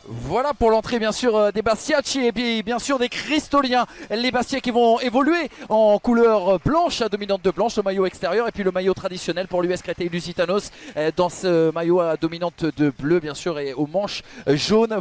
Voilà pour l'entrée bien sûr des Bastiacci et puis bien sûr des Cristoliens. Les Bastia qui vont évoluer en couleur blanche, à dominante de blanche, le maillot extérieur et puis le maillot traditionnel pour l'US Créteil Lusitanos dans ce maillot à dominante de bleu bien sûr et aux manches jaunes.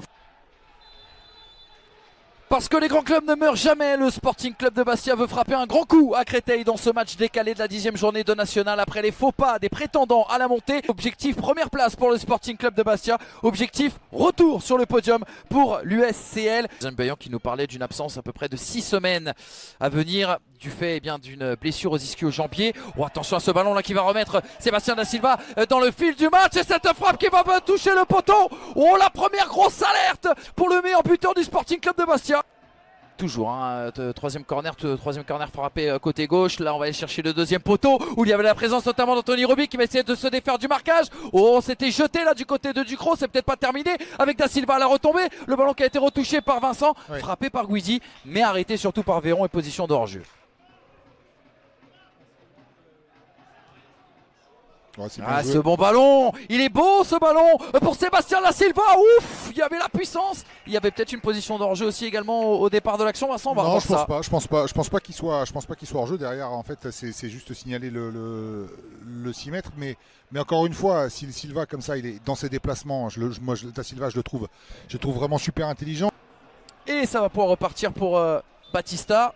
Parce que les grands clubs ne meurent jamais, le Sporting Club de Bastia veut frapper un grand coup à Créteil dans ce match décalé de la 10e journée de National après les faux pas des prétendants à la montée. Objectif première place pour le Sporting Club de Bastia, objectif retour sur le podium pour l'USCL. Jean Bayan qui nous parlait d'une absence à peu près de 6 semaines à venir du fait d'une blessure aux ischio-jambiers. Oh, attention à ce ballon là qui va remettre Sébastien Da Silva dans le fil du match et cette frappe qui va toucher le poteau. Oh, la première grosse alerte pour le meilleur buteur du Sporting Club de Bastia. Toujours troisième corner frappé côté gauche. Là on va aller chercher le deuxième poteau où il y avait la présence notamment d'Anthony Robic qui va essayer de se défaire du marquage. Oh, c'était jeté là du côté de Ducrot, c'est peut-être pas terminé avec Da Silva à la retombée. Le ballon qui a été retouché par Vincent, oui. Frappé par Guidi mais arrêté surtout par Véron et position de hors-jeu. Ouais, ce bon ballon, il est beau ce ballon pour Sébastien Da Silva. Ouf, il y avait la puissance. Il y avait peut-être une position d'hors-jeu aussi également au départ de l'action. Vincent, on va non, voir je ça. pense pas qu'il soit hors-jeu derrière. En fait, c'est juste signaler le 6 mètres. Mais encore une fois, Silva comme ça, il est dans ses déplacements. Da Silva, je le trouve vraiment super intelligent. Et ça va pouvoir repartir pour Batista.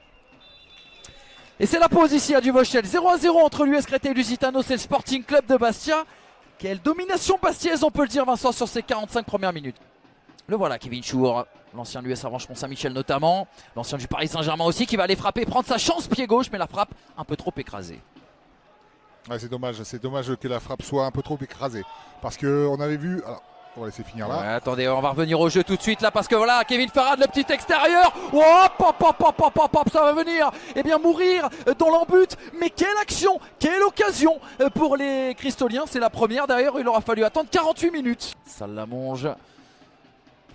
Et c'est la pause ici à Duvauchel, 0-0 entre l'US Créteil Lusitanos et le Sporting Club de Bastia. Quelle domination bastiaise on peut le dire Vincent sur ces 45 premières minutes. Le voilà Kevin Chour, l'ancien de l'US Avranches-Mont-Saint-Michel notamment, l'ancien du Paris Saint-Germain aussi qui va aller frapper, prendre sa chance pied gauche mais la frappe un peu trop écrasée. Ouais, c'est dommage que la frappe soit un peu trop écrasée. Parce qu'on avait vu... Alors, on va laisser finir là. Ouais, attendez, on va revenir au jeu tout de suite là parce que voilà, Kevin Farad, le petit extérieur. Oh, ça va venir mourir dans l'embut. Mais quelle action, quelle occasion pour les Cristoliens. C'est la première, d'ailleurs il aura fallu attendre 48 minutes. Salamonge.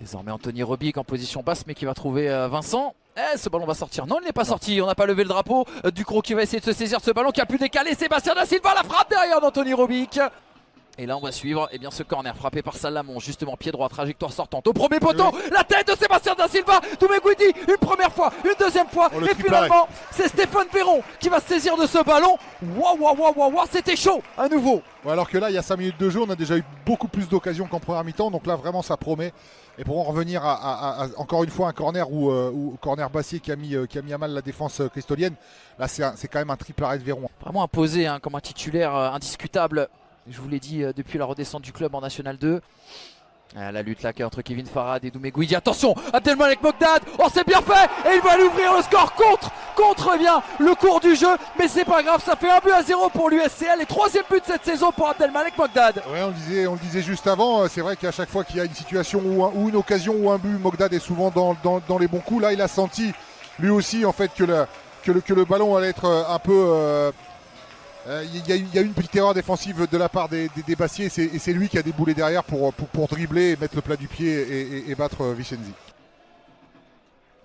Désormais Anthony Robic en position basse mais qui va trouver Vincent. Ce ballon va sortir. Non, il n'est pas sorti. On n'a pas levé le drapeau. Ducrot qui va essayer de se saisir de ce ballon qui a pu décaler. Sébastien Da Silva, la frappe derrière d'Anthony Robic. Et là on va suivre ce corner frappé par Salamonge, justement pied droit, trajectoire sortante au premier poteau, oui. La tête de Sébastien Da Silva, Doumé Guidi, une première fois, une deuxième fois, et finalement c'est Stéphane Véron qui va se saisir de ce ballon. Waouh, c'était chaud à nouveau. Ouais, alors que là il y a 5 minutes de jeu, on a déjà eu beaucoup plus d'occasions qu'en première mi-temps, donc là vraiment ça promet. Et pour en revenir à encore une fois un corner ou corner Bastier qui a mis à mal la défense cristolienne, là c'est quand même un triple arrêt de Véron. Vraiment imposé comme un titulaire indiscutable. Je vous l'ai dit depuis la redescente du club en National 2. La lutte là entre Kevin Farad et Doumé Guidi. Attention, Abdelmalek Mogdad. Oh, c'est bien fait. Et il va aller ouvrir le score contre le cours du jeu. Mais c'est pas grave, ça fait 1-0 pour l'USCL. Et 3e but de cette saison pour Abdelmalek Mogdad. Ouais, on le disait juste avant. C'est vrai qu'à chaque fois qu'il y a une situation ou une occasion ou un but, Mogdad est souvent dans les bons coups. Là, il a senti lui aussi en fait que le ballon allait être un peu... Il y a eu une petite erreur défensive de la part des Bastiers et c'est lui qui a déboulé derrière pour dribbler et mettre le plat du pied et battre Vicenzi.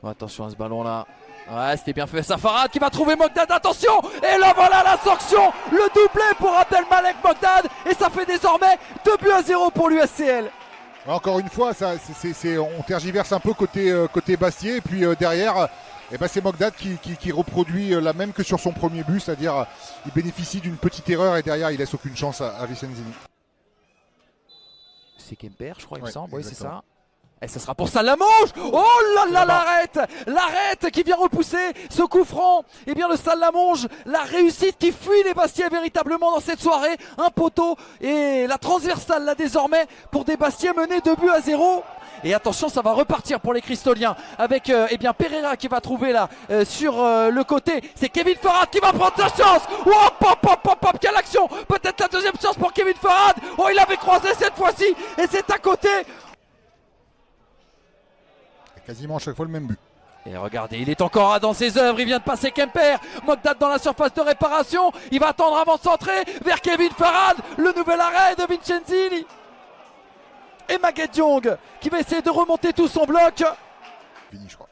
Oh, attention à ce ballon là. Ouais, c'était bien fait. Safarad qui va trouver Mogdad, attention. Et là voilà la sanction, le doublé pour Abdelmalek Mogdad. Et ça fait désormais 2-0 pour l'USCL. Encore une fois, on tergiverse un peu côté Bastier. Et puis derrière, c'est Mogdad qui reproduit la même que sur son premier but. C'est-à-dire il bénéficie d'une petite erreur et derrière il laisse aucune chance à Vicenzini. C'est Kemper je crois il me semble, oui c'est ça. Et ça sera pour Salamonge. Oh là là, l'arrête qui vient repousser ce coup franc. Et bien le Salamonge, la réussite qui fuit les Bastiais véritablement dans cette soirée. Un poteau et la transversale là désormais pour des Bastiais menés 2-0. Et attention, ça va repartir pour les Cristoliens avec Pereira qui va trouver là sur le côté. C'est Kevin Farad qui va prendre sa chance. Oh, quelle action. Peut-être la deuxième chance pour Kevin Farad. Oh, il avait croisé cette fois-ci et c'est à côté. Quasiment à chaque fois le même but. Et regardez, il est encore dans ses œuvres, il vient de passer Kemper. Mogdad dans la surface de réparation. Il va attendre avant de centrer vers Kevin Farad. Le nouvel arrêt de Vincenzini. Et Maguette Diong qui va essayer de remonter tout son bloc. Fini, je crois.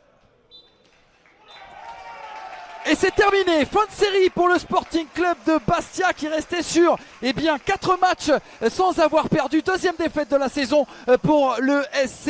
Et c'est terminé, fin de série pour le Sporting Club de Bastia qui restait sur 4 matchs sans avoir perdu. Deuxième défaite de la saison pour le SC